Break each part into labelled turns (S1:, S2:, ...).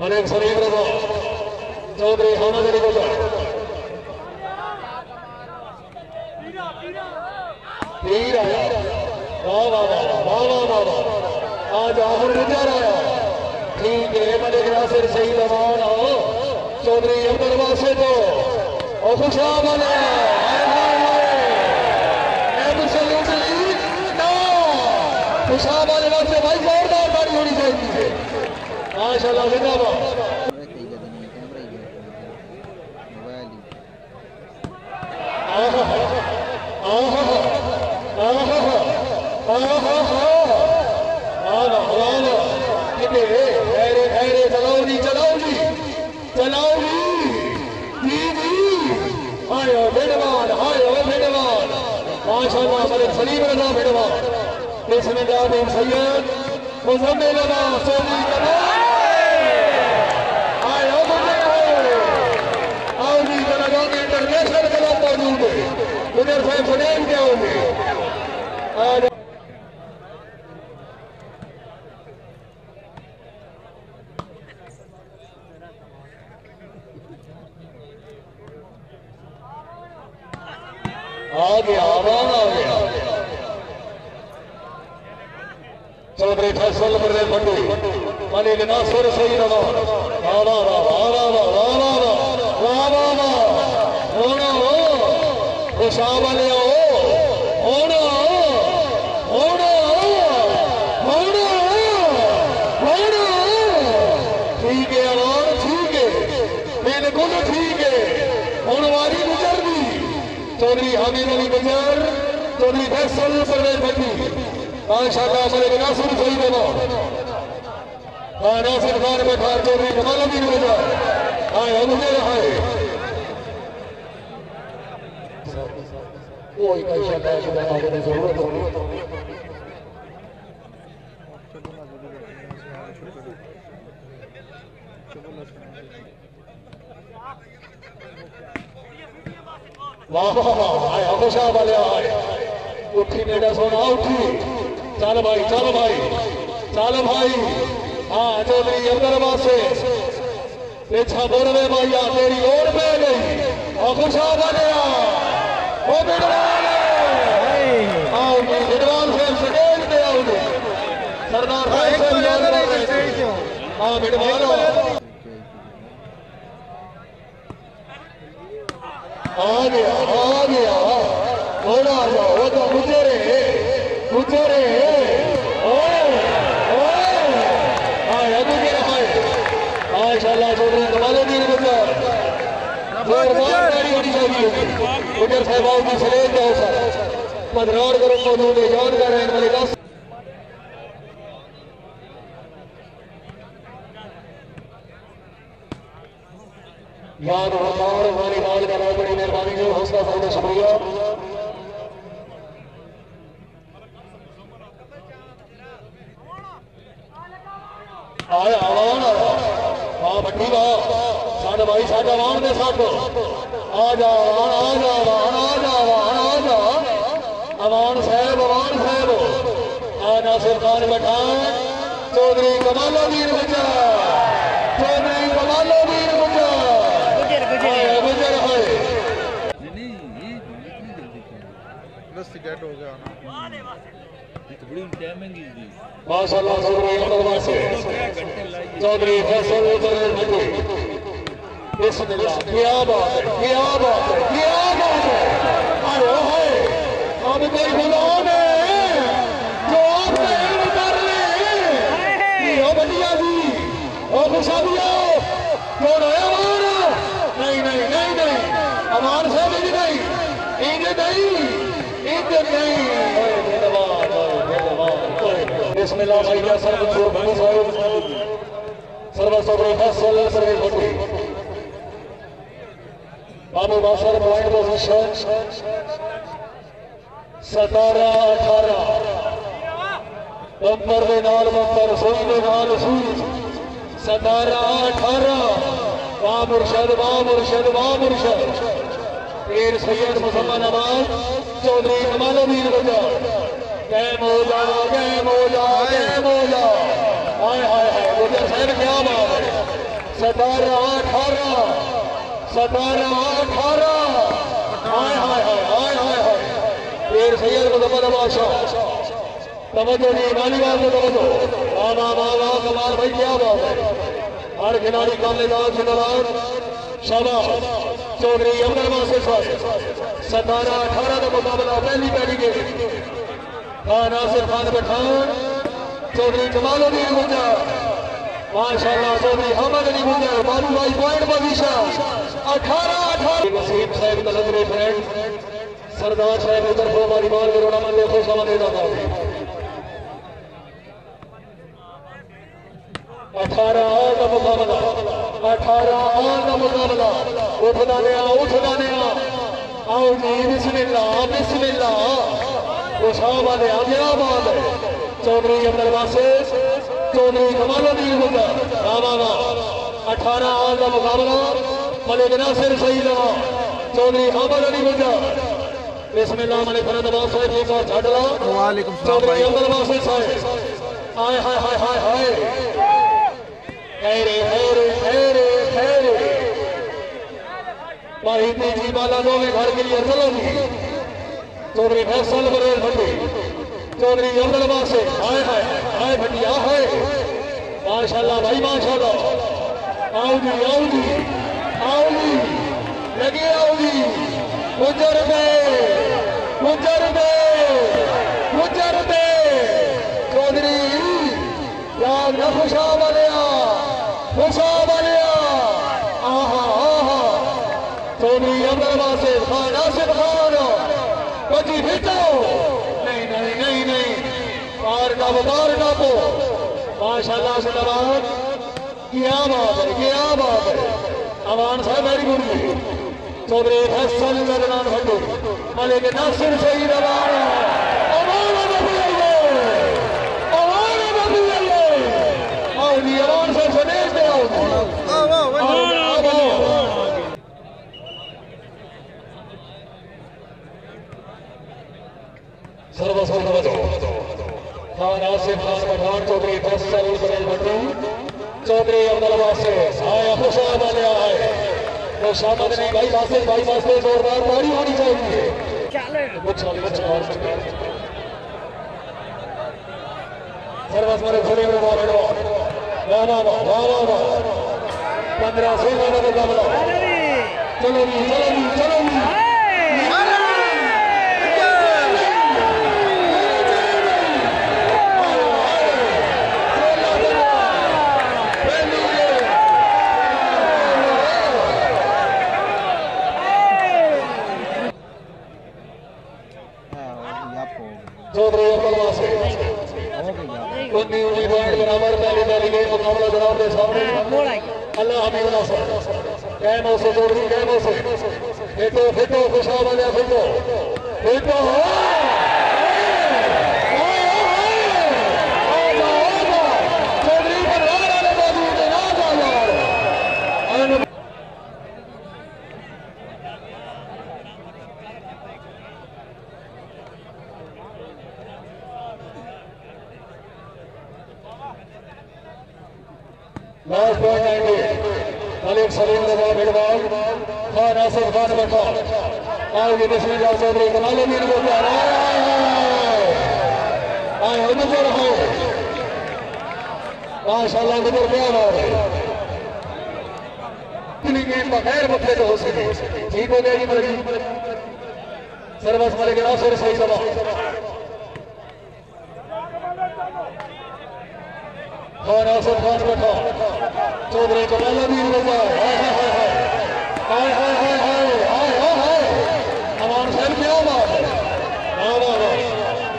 S1: मलिक सलीम रजा चौधरी हमद अली गुजर तीर आया वाह वाह वाह वाह वाह वाह आज आखिर गुजर आया ठीक है मलिक नासिर सही अमान हो चौधरी अब्दुल वासे तो और खुशाब खुशाब वाले वास्ते भाई जोरदार ताली होनी चाहिए माशाल्लाह जिंदाबाद सलीम रजा भिड़वान बिस्मिल्लाह सैयद मुज़म्मिल सोनी इंटरनेशनल क्लब मौजूद है उधर से फनेम क्या होंगे आ गया आवाज आ गया चौधरी फैसल बर्रे मंडी मलिक नासिर सही रवा वाह वाह वाह वाह वाह वाह वाह वाह होना हो खुशाब वाले होना होना होना होना ठीक है आवाज ठीक है बिल्कुल ठीक है होने वाली गुजर दी चौधरी हामिद अली गुजर चौधरी फैसल बर्रे मंडी माशाअल्लाह मलिक नासिर सही देवा नासिर खान बैठा चौधरी कमाल अली गुजर हाय मुझे हाय कोई कैसा कैसा आगे की जरूरत होगी वाह वाह वाह आए खुशाब वाले आए उठी बेटा सोना उठी चल भाई चल भाई चल भाई हाँ चौधरी अंदर वासे पीछा बोलवे भैया तेरी ओर पे गई और खुशाब वाले वो बिडवान आओ बिडवान से स्टेज पे आओगे सरदार हाँ बिडवान आ गया थोड़ा आ जाओ वो तो गुजरे गुजरे माशाल्लाह चौधरी कमाल अली गुजर जोरदार ताली होनी चाहिए गुजर साहबाओं की सलेट जाओ सर पधराड़ करो मौजूद है जान कर रहे हैं मलिक याद और हमारी बात का बहुत बड़ी मेहरबानी है हौसला बहुत शुक्रिया आया आवान आया हाँ भट्टी वाह साढ़े भाई साढ़े आवान दे साथ आ जा अवान साहब आ नासिर खान बैठा चौधरी कमाल अली गुजर चौधरी कमाल अली
S2: सेट हो गया
S1: माशाअल्लाह चौधरी फैसल बिस्मिल्लाह क्या बात है क्या बात है क्या बात है अब कोई गुलाम है जो आपने इल्म कर ले बलिया जी और खुशाबिया कौन है अमान नहीं नहीं नहीं नहीं अमान साहब नहीं इंज नहीं बिस्मिल्लाह भैया सर्वसोदरी फैसल सर्विस भट्टी बाबू बासर पॉइंट पोजीशन 17-18 नंबर के नाल नंबर सुई के नाल सुई 17-18 वाह मुर्शद पीर सैयद मुसम्मा नवाज चौधरी कमाल अली गुजर जय मौला हाय हाय हाय गुजर साहब क्या बात है 17-18 हाय हाय हाय हाय हाय हाय शेर सैयद मुहम्मद बादशाह तवज्जो जी मालीवाल को तवज्जो वाह वाह वाह वाह कमाल भाई क्या बात है हर खिलाड़ी का मैदान से दलाल शाबाश चौधरी अब्दुल वासिफ साहब 17-18 का मुकाबला पहली पैड़ी के नासिर खान पठान चौधरी कमालुद्दीन गुंजर माशाल्लाह चौधरी हमद अली गुंजर बाबू भाई पॉइंट पोजीशन 18-18 वसीम साहब तलंदरे फ्रेंड सरदार साहब उधर को हमारी बाल करोड़ा मंदिर खुश आमदीद था 18 का मुकाबला 18 का मुकाबला उठना नया आओ जी बिस्मिल्लाह बिस्मिल्लाह खुशाब वाले क्या बात है चौधरी अब्दुल वासिफ चौधरी कमालुद्दीन गुंजर 18 का मुकाबला मलिक नासिर सईद चौधरी हमद अली गुंजर बिस्मिल्लाह मलिक फरद नवाज साहब एक और छाड़ला चौधरी अब्दुल वासिफ साहब हाय हाय हाय हाय हाय खैरे खैरे खैरे खैरे भाई जी वाला दो में घर के लिए चलो जी चौधरी फैसल बरेल भट्टी चौधरी अब्दुल वासिफ हाय हाय हाय भटिया हाय माशाल्लाह भाई माशाल्लाह आओ जी लगे आओ जी गुजर दे चौधरी याद न खुशा वालिया आहा आहा चौधरी अब्दुल वासिफ खान नासिर खान बची फिटो नहीं पार का तो माशाल्लाह से दबाव क्या बात है अमान साहब वेरी गुड चौधरी फैसल गदनान भट्टू मलिक नासिर सईद अमान से सनेज दे नासिर खान पठान चौधरी फैसल बरेल भट्टू चौधरी अब्दुल वासिफ आया खुशाब वाले आए तो शामद नहीं भाई वास्ते जोरदार ताड़ी होनी चाहिए सर्वस मेरे घोड़े में मारो वाह 15-16 का मुकाबला चलो जी चौधरी अब्दुल वासिफ बराबर पहली के मुकाबला जनाब के सामने अल्लाह हबीब नासर कैम से चौधरी कैम से फिटो खुशा वाले फिटो चौधरी परिवार वाले मौजूद है लास्ट पॉइंट आएंगे मलिक सलीम रजा भिड़वाल खान नासिर खान बैठा आओगे बिस्मिल्लाह चौधरी कमालुद्दीन को प्यार आए गुजर हो माशाल्लाह गुजर क्या बात है गेम बगैर मसले तो हो सके ठीक हो गया जी मलिक सर्वस मलिक नासिर सही सभा खान नासिर खान बैठा चौधरी कमालुद्दीन गुंजर हाय अमान साहब क्या बात है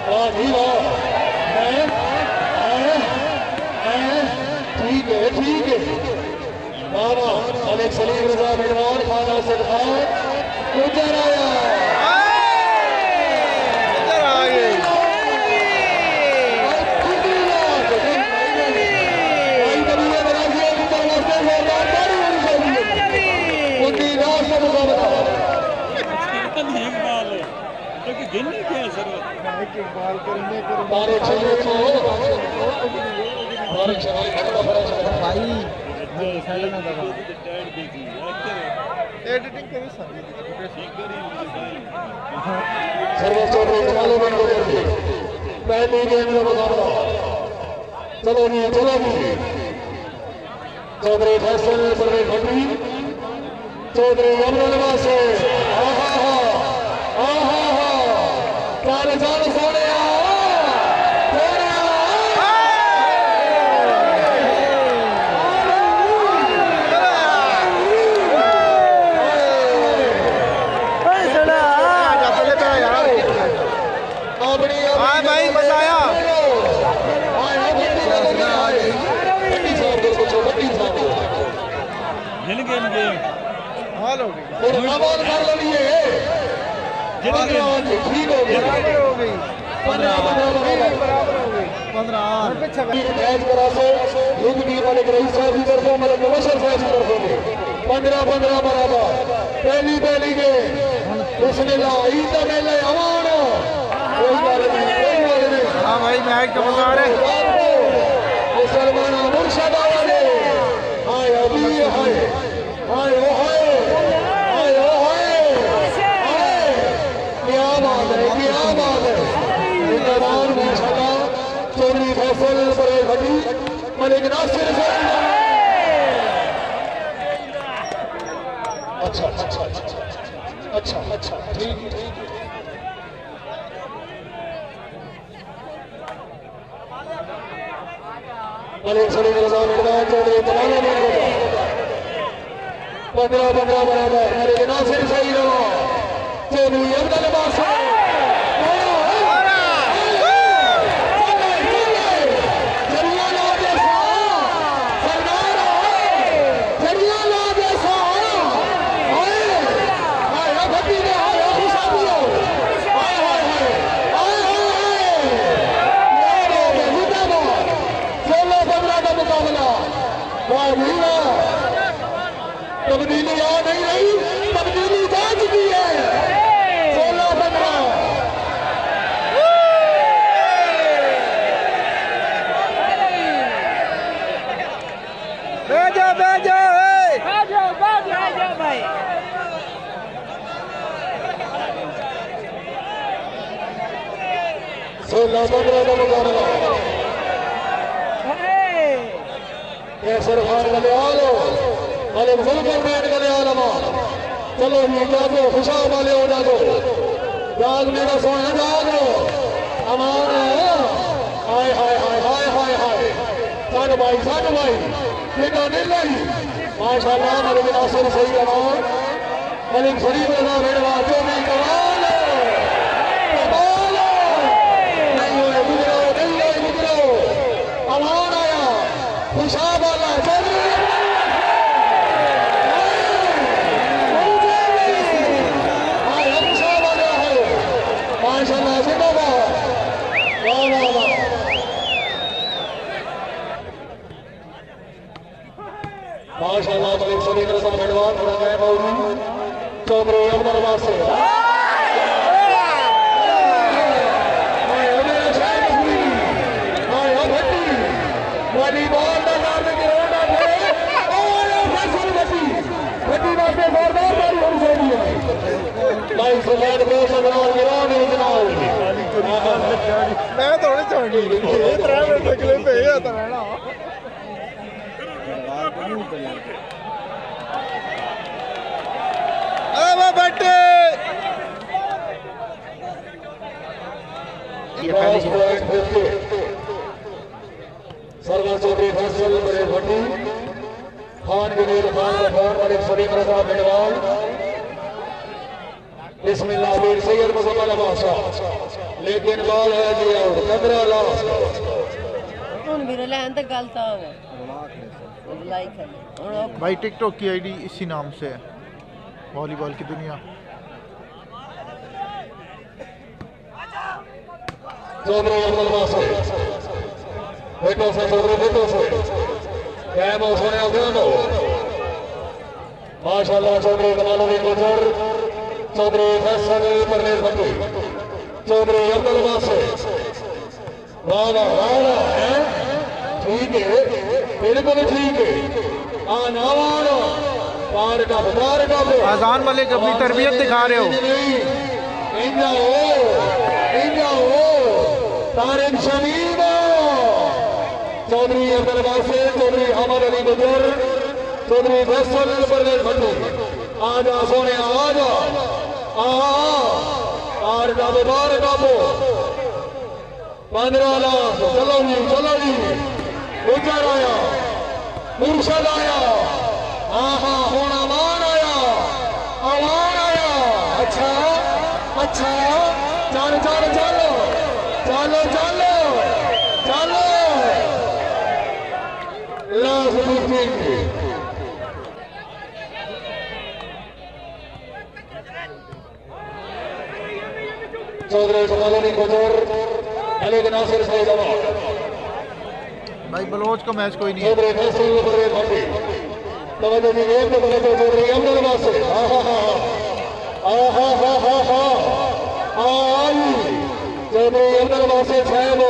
S1: वाह जी वाह ठीक है वाह मलिक सलीम रजा भिड़वाल खान नासिर खान गुंजर आया
S2: भाई जी साढ़े ना दबा
S3: एडिटिंग करी सारी
S1: सर्वोच्च कमालों में पहली गेम में मुकाबला चलो जी चौधरी फैसल परवेज भट्टी चौधरी अमरुल वासे काले जान सोने
S3: भाई बताया हाल हो गई
S1: ठीक हो गया
S3: हो गई 15 बराबर हो गई 15 पीछे
S1: मैच करा से लीग टीम वाले रईस साहब की तरफ मतलब मुबशर साहब की तरफ से 15-15 बराबर पहली के बिस्मिल्लाह ईद का मेला अमान कोई बात नहीं
S3: हां भाई मैच का मजा आ रहा है
S1: मुसलमान मुर्शिदाबाद ने हाय अभी हाय हाय ओ हाय हाय ओ हाय क्या बात है इंतजार माशाल्लाह चौधरी फैसल परवेज भट्टी मलिक नासिर अच्छा ठीक मलिक सलीम रजा मिर्जा चौधरी तमाना में 15 बराबर मलिक नासिर सही रहा चौधरी अब्दुल बासा तब्दीली आ नहीं रही तब्दीली जा चुकी है 16-15
S3: बैठो
S2: भाई
S1: 16-15 का मुकाबला कैसर खान गलियाल मलिक जुल्फर बैठ गलियाल चलो जी जागो खुशा वाले हो जागो जाग मेरा सोना जागो अमान हाय हाय हाय हाय हाय हाय सन भाई बेटा मिल रही माशाल्लाह मलिक नासिर सही अमान मलिक शरीफ रजा भेड़वा जो भी कमाल नहीं गुजरो अमान आया खुशा वाला माशाल्लाह मलिक सलीम रजा भेड़वा थोड़ा गए बाबू चौधरी अब्दुल वासे
S3: मैं थोड़ी छोड़ी 3 मिनट के लिए पे आता रहना अब बटे
S1: सरवर चौधरी फैसल परवेज भट्टी खान गिनीर खान मलिक सलीम रजा भेड़वाल बिस्मिल्लाह वीर सैयद मुसम्मल बादशाह लेकिन बाल है जी और 15 लाख
S3: भाई टिकटॉक की आईडी इसी नाम से है वॉलीबॉल की दुनिया
S1: चौधरी अब्दुल वासे बेटो से चौधरी बेटो से कैमो सोने कैमो माशाल्लाह चौधरी कमालुद्दीन गुजर चौधरी फैसल परवेज भट्टी चौधरी अब्दुल वासे वाह ठीक है बिल्कुल ठीक है
S3: आजान मलिक अपनी तरबियत दिखा रहे हो।
S1: चौधरी अब्दुल वासिफ, चौधरी अहमद अली गुजर, चौधरी फैसल परवेज भट्टू, आजा सोने आजा आर डाबो बार डाबो 15 लाख। चलो जी गुजर आया, मुर्शद आया, आहा होना अमान आया। अच्छा चलो चौधरी कमालनी गुजर, मलिक नासिर सईद अवार्ड।
S3: भाई बलोच का मैच कोई नहीं है।
S1: चौधरी फैसल परवेज भट्टू, तवज्जो जी एक तो बोले चौधरी अब्दुल वासिफ, चौधरी अब्दुल वासिफ साहब,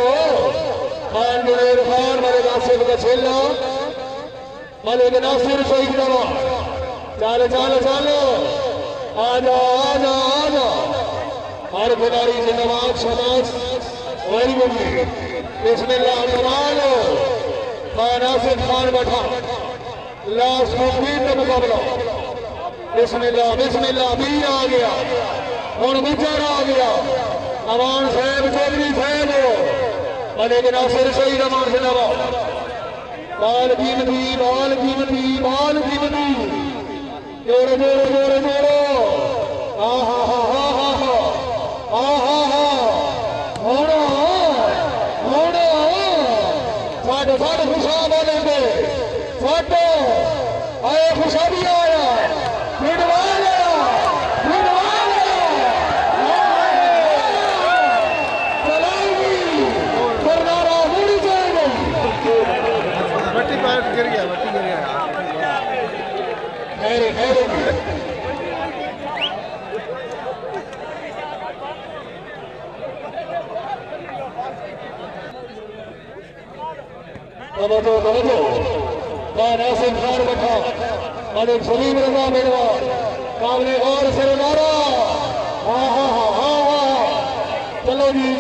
S1: खान जुनैद खान, मलिक आसिफ का छेला, मलिक नासिर सईद अवार्ड। चलो आजा हर खिलाड़ी जिंदाबाद, शाबाश, वेरी गुड। बिस्मिल्लाह कमाल, खान आसिफ खान बैठा, लास्ट मुश्किल का मुकाबला। बिस्मिल्लाह भी आ गया, हुण गुजर आ गया। अमान साहब, चौधरी साहब, मलिक नासिर सईद अमान जिंदाबाद। बाल कीमती जोड़ो साढ़े खुशा बोले पे फोटो आए, खुशा भी आया,
S3: गिर गया
S1: नासिर खान बैठा, मलिक सलीम रजा मेजबान, काबले और सरदारा। चलो जी